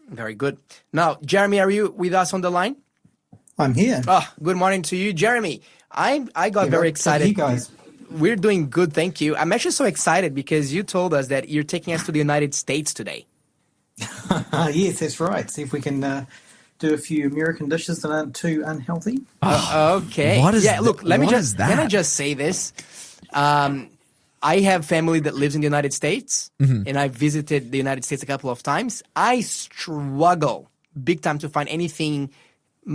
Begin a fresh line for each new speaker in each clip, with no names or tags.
Very good. Now, Jeremy, are you with us on the line?
I'm here.
Oh, good morning to you, Jeremy. I got very excited.
You guys.
We're doing good, thank you. I'm actually so excited because you told us that you're taking us to the United States today.
Yes, that's right. See if we can do a few American dishes that aren't too unhealthy.
Okay.
What is
Look, let me
that?
just say this. I have family that lives in the United States, and I visited the United States a couple of times. I struggle big time to find anything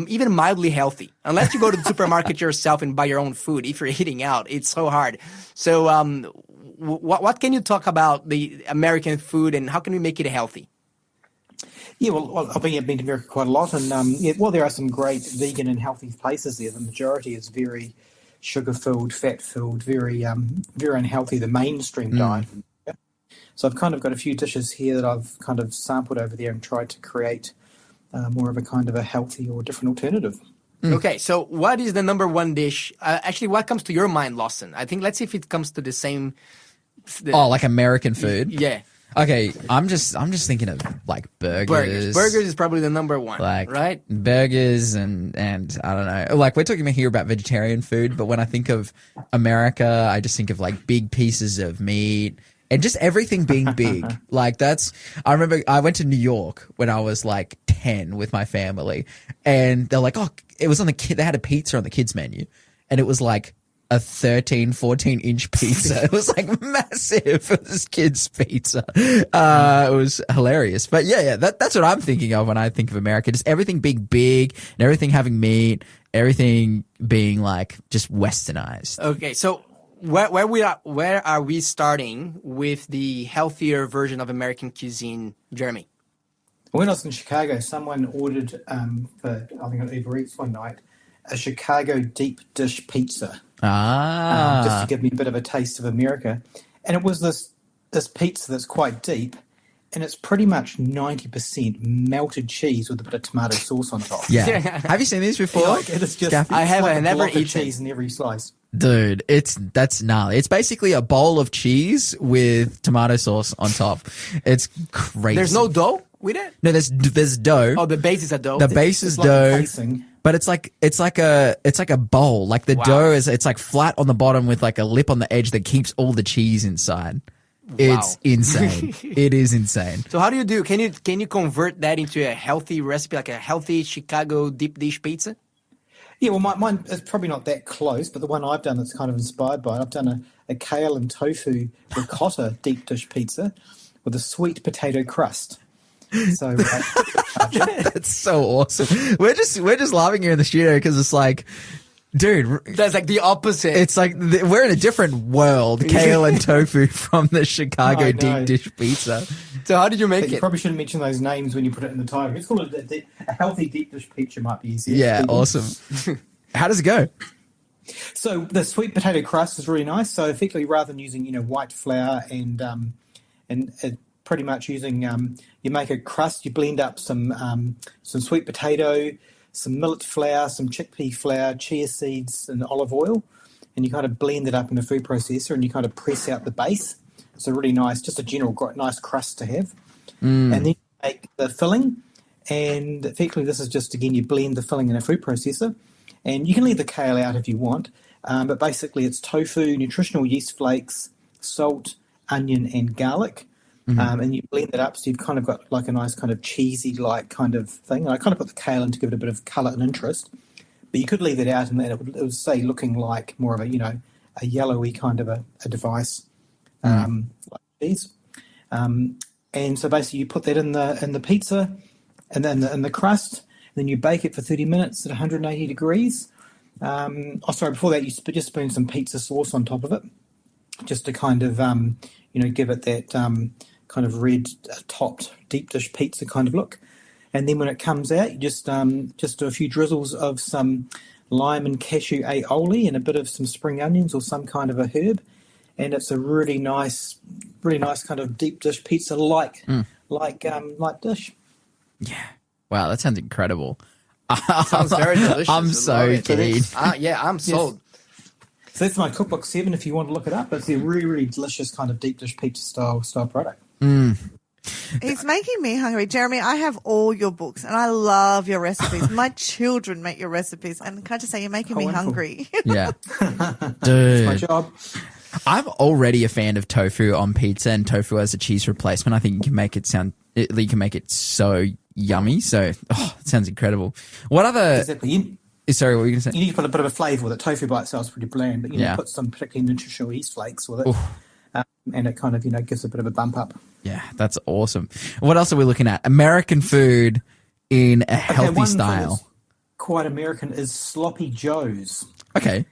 even mildly healthy. Unless you go to the supermarket yourself and buy your own food. If you're eating out, it's so hard. So what can you talk about the American food and how can we make it healthy?
Yeah, well, I've been to America quite a lot, and there are some great vegan and healthy places there. The majority is very sugar-filled, fat-filled, very unhealthy, the mainstream diet. So I've kind of got a few dishes here that I've kind of sampled over there and tried to create more of a kind of a healthy or different alternative.
Okay, so what is the number one dish? Actually, what comes to your mind, Lawson? I think let's see if it comes to the same.
Like American food?
Yeah.
Okay, I'm just thinking of like burgers.
Burgers is probably the number one, right?
Burgers and I don't know. Like we're talking here about vegetarian food, but when I think of America, I just think of like big pieces of meat and just everything being big. I remember I went to New York when I was like 10 with my family, and they're like, oh, it was on they had a pizza on the kids menu, and it was like a 13, 14-inch pizza. It was like massive for this kid's pizza. It was hilarious. But yeah, that's what I'm thinking of when I think of America. Just everything being big and everything having meat, everything being like just westernized.
Okay, so where are we starting with the healthier version of American cuisine, Jeremy?
When I was in Chicago, someone ordered for I think on Uber Eats one night a Chicago deep dish pizza. Just to give me a bit of a taste of America. And it was this pizza that's quite deep, and it's pretty much 90% melted cheese with a bit of tomato sauce on top.
Yeah. Have you seen these before?
It is just,
I have.
like
I never
eaten
eaten
cheese in every slice.
Dude, that's gnarly. It's basically a bowl of cheese with tomato sauce on top. It's crazy.
There's no dough with it?
No, there's dough.
Oh, the base is a dough.
The base is dough. But it's like a bowl. Like the dough it's like flat on the bottom with like a lip on the edge that keeps all the cheese inside. It's insane. It is insane.
So how do you do? Can you convert that into a healthy recipe, like a healthy Chicago deep dish pizza?
Yeah, well, mine is probably not that close, but the one I've done that's kind of inspired by it, I've done a kale and tofu ricotta deep dish pizza with a sweet potato crust. So
that's so awesome. We're just laughing here in the studio because it's like, dude,
that's like the opposite.
It's like we're in a different world. Kale and tofu from the Chicago deep dish pizza.
So how did you make it?
You probably shouldn't mention those names when you put it in the title. It's called a healthy deep dish pizza. Might be easier.
Yeah, awesome. How does it go?
So the sweet potato crust is really nice. So effectively, rather than using white flour and pretty much using you make a crust, you blend up some sweet potato, some millet flour, some chickpea flour, chia seeds, and olive oil, and you kind of blend it up in a food processor, and you kind of press out the base. So really nice, just a general nice crust to have. And then you make the filling, and effectively this is just, again, you blend the filling in a food processor, and you can leave the kale out if you want, but basically it's tofu, nutritional yeast flakes, salt, onion, and garlic. And you blend it up, so you've kind of got like a nice kind of cheesy-like kind of thing. And I kind of put the kale in to give it a bit of colour and interest, but you could leave it out, and then it would say looking like more of a yellowy kind of a device, like these. And so basically, you put that in the pizza, and then in the crust, and then you bake it for 30 minutes at 180 degrees. Before that, you just spoon some pizza sauce on top of it, just to kind of give it that kind of red topped deep dish pizza kind of look. And then when it comes out, you just do a few drizzles of some lime and cashew aioli and a bit of some spring onions or some kind of a herb, and it's a really nice kind of deep dish pizza like dish.
Yeah. Wow, that sounds incredible.
Sounds very delicious.
I'm so keen.
I'm sold.
So that's my cookbook 7 if you want to look it up. It's a really, really delicious kind of deep dish pizza style product.
He's making me hungry. Jeremy, I have all your books and I love your recipes. My children make your recipes. And can I just say, you're making me
wonderful.
hungry.
Yeah.
It's
Dude.
my job.
I'm already a fan of tofu on pizza and tofu as a cheese replacement. I think you can make it so yummy. So, it sounds incredible. What other...
Exactly.
Sorry, what were you going to say?
You need to put a bit of a flavour with it. Tofu by itself is pretty bland, but you need
Yeah.
to put some particularly nutritional yeast flakes with it. And it kind of, gives a bit of a bump up.
Yeah, that's awesome. What else are we looking at? American food in a healthy
one thing
style.
that's quite American is sloppy joes.
Okay.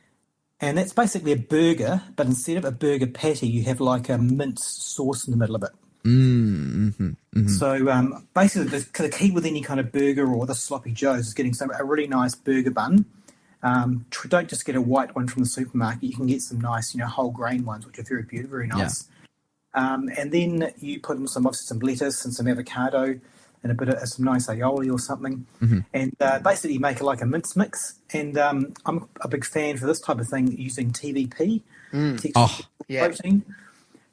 And that's basically a burger, but instead of a burger patty, you have like a mint sauce in the middle of it. So basically, the key with any kind of burger or the sloppy joes is getting a really nice burger bun. Don't just get a white one from the supermarket. You can get some nice, whole grain ones, which are very beautiful, very nice. And then you put in some lettuce and some avocado and a bit of some nice aioli or something, and basically make it like a mince mix. And I'm a big fan for this type of thing using TVP, protein.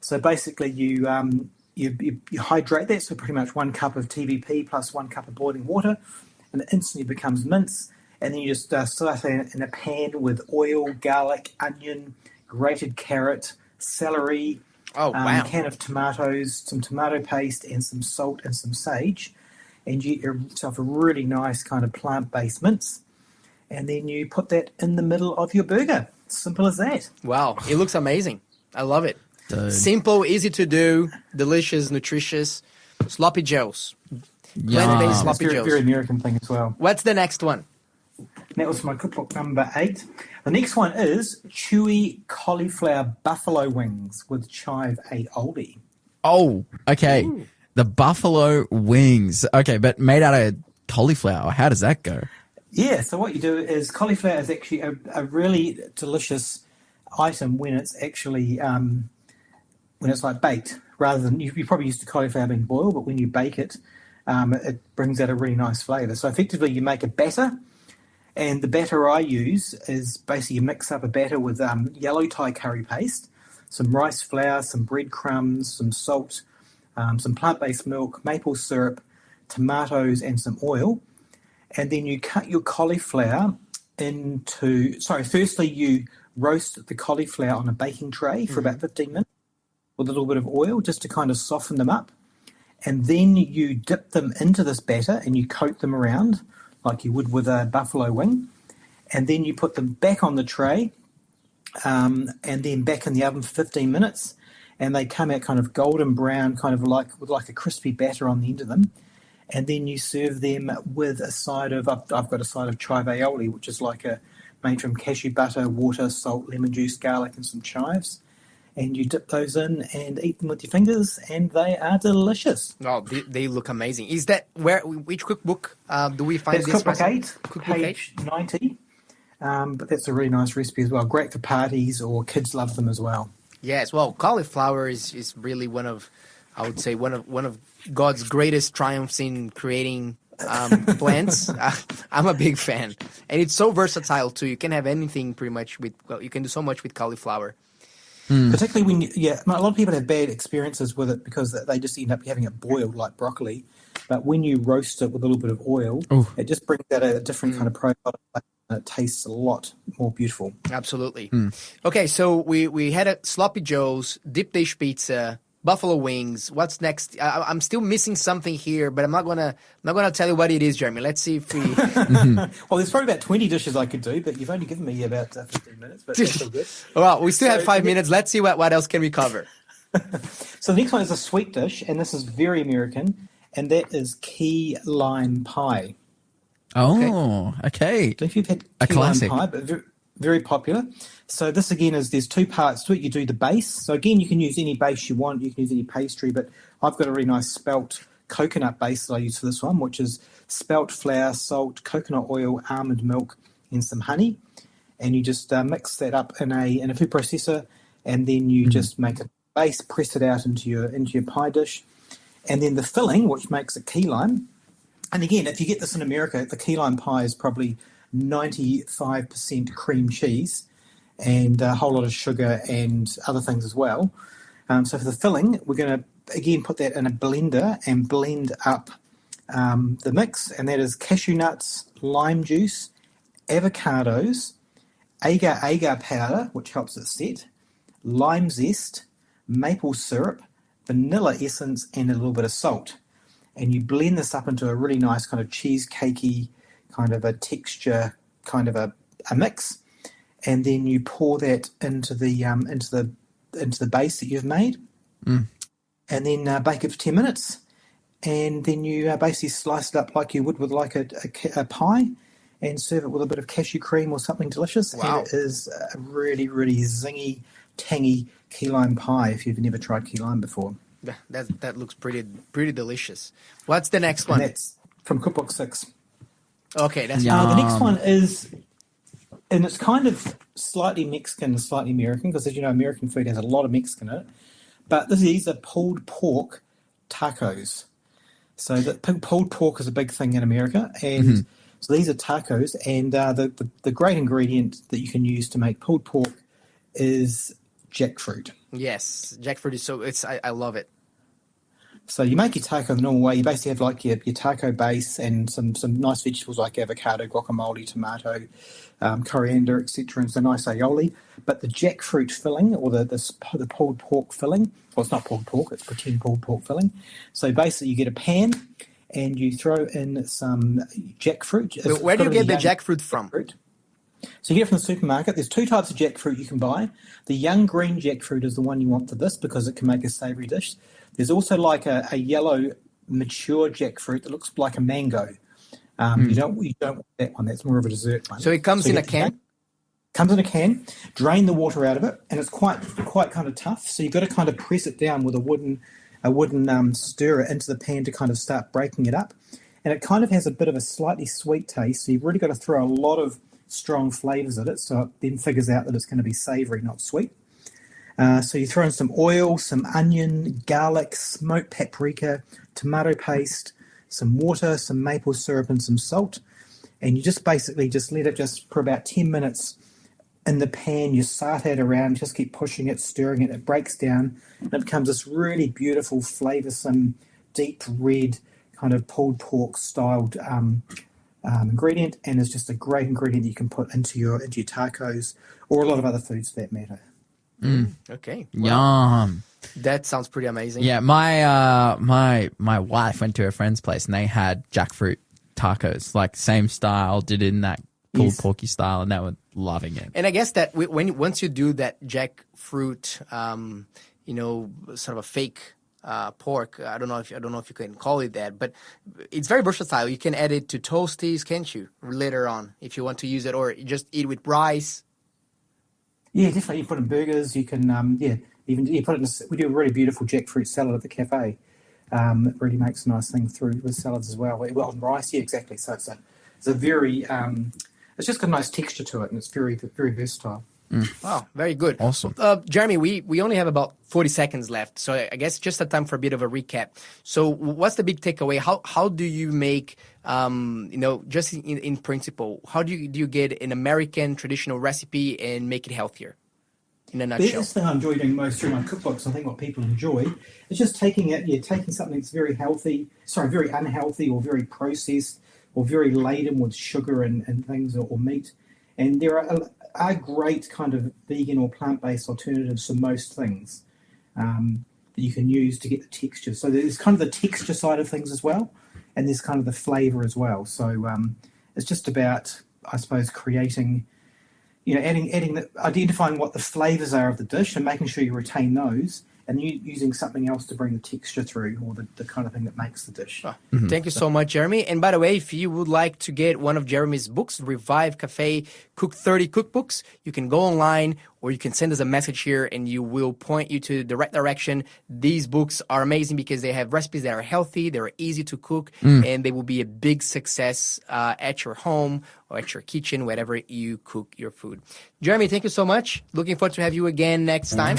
So basically, you hydrate that, so pretty much 1 cup of TVP plus 1 cup of boiling water, and it instantly becomes mince. And then you just saute it in a pan with oil, garlic, onion, grated carrot, celery, a can of tomatoes, some tomato paste, and some salt and some sage. And you get yourself a really nice kind of plant-based mince. And then you put that in the middle of your burger. Simple as that.
Wow, it looks amazing. I love it.
Dude.
Simple, easy to do, delicious, nutritious, sloppy joes. Plant-based
It's
sloppy
very,
joes.
very American thing as well.
What's the next one?
That was my cookbook number 8. The next one is chewy cauliflower buffalo wings with chive aioli.
Oh, okay. Ooh. The buffalo wings. Okay, but made out of cauliflower. How does that go?
Yeah, so what you do is cauliflower is actually a really delicious item when it's actually when it's like baked, rather than you're probably used to cauliflower being boiled, but when you bake it, it brings out a really nice flavour. So effectively, you make a batter, and the batter I use is basically you mix up a batter with yellow Thai curry paste, some rice flour, some breadcrumbs, some salt, some plant-based milk, maple syrup, tomatoes, and some oil. And then you cut your cauliflower firstly you roast the cauliflower on a baking tray for about 15 minutes with a little bit of oil just to kind of soften them up. And then you dip them into this batter and you coat them around like you would with a buffalo wing. And then you put them back on the tray and then back in the oven for 15 minutes. And they come out kind of golden brown, kind of with a crispy batter on the end of them. And then you serve them with a side of, I've got a side of chive aioli, which is made from cashew butter, water, salt, lemon juice, garlic, and some chives. And you dip those in and eat them with your fingers, and they are delicious.
Oh, they look amazing. Is that which cookbook do we find
That's
this
cookbook
recipe?
8,
Cookbook
page 90. But that's a really nice recipe as well. Great for parties, or kids love them as well.
Yes, well, cauliflower is really one of God's greatest triumphs in creating plants. I'm a big fan, and it's so versatile too. You can have anything pretty much you can do so much with cauliflower.
Particularly when, a lot of people have bad experiences with it because they just end up having it boiled like broccoli. But when you roast it with a little bit of oil, it just brings out a different kind of profile. And it tastes a lot more beautiful.
Absolutely. Okay, so we had a sloppy joes, deep dish pizza, buffalo wings. What's next? I'm still missing something here, but I'm not gonna tell you what it is, Jeremy. Let's see if we.
Well, there's probably about 20 dishes I could do, but you've only given me about 15 minutes. But that's still good.
Well, we still have 5 minutes. Let's see what else can we cover.
So the next one is a sweet dish, and this is very American, and that is key lime pie.
Oh, okay.
So if you've had
a
key
classic
lime pie, but very popular. So this again there's 2 parts to it. You do the base. So again, you can use any base you want. You can use any pastry, but I've got a really nice spelt coconut base that I use for this one, which is spelt flour, salt, coconut oil, almond milk, and some honey. And you just mix that up in a food processor, and then you just make a base, press it out into your pie dish, and then the filling, which makes it key lime. And again, if you get this in America, the key lime pie is probably 95% cream cheese and a whole lot of sugar and other things as well. So for the filling, we're going to again put that in a blender and blend up the mix, and that is cashew nuts, lime juice, avocados, agar powder, which helps it set, lime zest, maple syrup, vanilla essence, and a little bit of salt. And you blend this up into a really nice kind of cheesecakey kind of a texture, kind of a mix, and then you pour that into the base that you've made, and then bake it for 10 minutes. And then you basically slice it up like you would with like a pie, and serve it with a bit of cashew cream or something delicious.
Wow.
And it is a really, really zingy, tangy key lime pie if you've never tried key lime before.
That looks pretty delicious. What's the next
And
one?
that's from Cookbook 6.
Okay, that's
Yeah.
The next one is, and it's kind of slightly Mexican and slightly American, because as you know, American food has a lot of Mexican in it. But these are pulled pork tacos. So the pulled pork is a big thing in America, and so these are tacos. And the great ingredient that you can use to make pulled pork is jackfruit.
Yes, jackfruit is so I love it.
So you make your taco the normal way. You basically have like your taco base and some nice vegetables like avocado, guacamole, tomato, coriander, etc., and some nice aioli. But the jackfruit filling, or the pulled pork filling, well, it's not pulled pork, it's pretend pulled pork filling. So basically you get a pan and you throw in some jackfruit.
But where do you get the jackfruit from?
So you get it from the supermarket. There's two types of jackfruit you can buy. The young green jackfruit is the one you want for this because it can make a savoury dish. There's also like a yellow mature jackfruit that looks like a mango. You don't want that one. That's more of a dessert one.
So it comes in a can?
Comes in a can. Drain the water out of it, and it's quite kind of tough. So you've got to kind of press it down with a wooden stirrer into the pan to kind of start breaking it up. And it kind of has a bit of a slightly sweet taste. So you've really got to throw a lot of strong flavours at it, so it then figures out that it's going to be savoury, not sweet. So you throw in some oil, some onion, garlic, smoked paprika, tomato paste, some water, some maple syrup, and some salt. And you just basically just let it just for about 10 minutes in the pan. You saute it around, just keep pushing it, stirring it. It breaks down, and it becomes this really beautiful, flavoursome, deep red kind of pulled pork styled ingredient, and is just a great ingredient that you can put into your tacos or a lot of other foods for that matter.
Okay.
Yum.
That sounds pretty amazing.
Yeah, my wife went to her friend's place and they had jackfruit tacos, like same style, did it in that pulled porky style, and they were loving it.
And I guess that once you do that jackfruit, sort of a fake pork. I don't know if you can call it that, but it's very versatile. You can add it to toasties, can't you? Later on, if you want to use it, or just eat with rice.
Yeah, definitely. You put in burgers. You can, even you put it in. We do a really beautiful jackfruit salad at the cafe. It really makes a nice thing through with salads as well. Well, and rice, yeah, exactly. So it's a very, it's just got a nice texture to it, and it's very, very versatile.
Wow, very good.
Awesome.
Jeremy, we only have about 40 seconds left, so I guess just a time for a bit of a recap. So what's the big takeaway? How do you make, just in principle, how do you get an American traditional recipe and make it healthier? In a nutshell.
The thing I enjoy doing most through my cookbooks, I think what people enjoy, is just taking something that's very unhealthy or very processed or very laden with sugar and things or meat. And there are great kind of vegan or plant-based alternatives for most things that you can use to get the texture. So there's kind of the texture side of things as well, and there's kind of the flavour as well. So it's just about, I suppose, creating, identifying what the flavours are of the dish and making sure you retain those, and using something else to bring the texture through, or the kind of thing that makes the dish.
Thank you so much, Jeremy. And by the way, if you would like to get one of Jeremy's books, Revive Cafe Cook 30 Cookbooks, you can go online or you can send us a message here and you will point you to the right direction. These books are amazing because they have recipes that are healthy, they're easy to cook, and they will be a big success at your home or at your kitchen, wherever you cook your food. Jeremy, thank you so much. Looking forward to have you again next time.